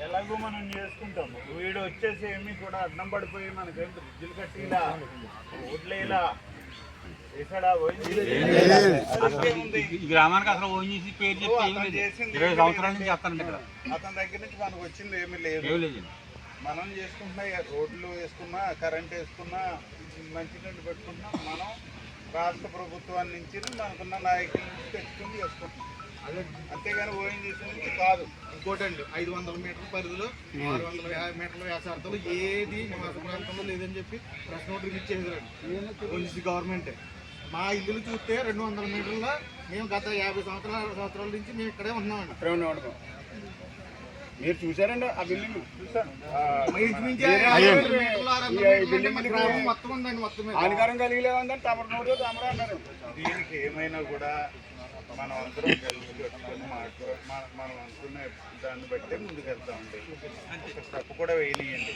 ఎలాగో మనం చేసుకుంటాము. వీడు వచ్చేసి ఏమి కూడా అడ్డం పడిపోయి మనకేం బ్రిడ్జిలు కట్టిలా ఓట్లేలా గ్రామానికి అసలు ఓన్ చేసి పేరు చెప్పి 20 సంవత్సరాల నుంచి చేస్తానండి ఇక్కడ. అతని దగ్గర నుంచి మనకు వచ్చింది ఏమీ లేదు. మనం చేసుకుంటున్నా రోడ్లు వేసుకున్నా, కరెంట్ వేసుకున్నా, మంచినీళ్ళు పెట్టుకున్నా మనం రాష్ట్ర ప్రభుత్వాన్ని నుంచి మనకున్న నాయకుల నుంచి తెచ్చుకుని చేసుకుంటున్నాం. అంతేగాని ఓఎన్జీసీ నుంచి కాదు. ఇంకోటండి 500 మీటర్ల పరిధిలో 650 మీటర్ల వ్యాసార్థంలో ఏది నివాస ప్రాంతంలో లేదని చెప్పి ప్రెస్ నోట్ రిలీజ్ చేశారండి ఓఎన్జీసీ గవర్నమెంటే. మా ఇల్లులు చూస్తే 200 మీటర్ల మేము గత 50 సంవత్సరాల 60 సంవత్సరాల నుంచి మేము ఇక్కడే ఉన్నామండి. మీరు చూసారండి ఆ బిల్డింగ్? చూసాను. మొత్తం ఉందండి. మొత్తం హానికరం కలిగలేదంటే తమరు నోరు తమరు అన్నారు. దీనికి ఏమైనా కూడా మనం అందరం కలిసి పెట్టుకొని మనం అనుకునే దాన్ని బట్టే ముందుకు వెళ్తామండి. స్టెప్ కూడా వేయనియండి.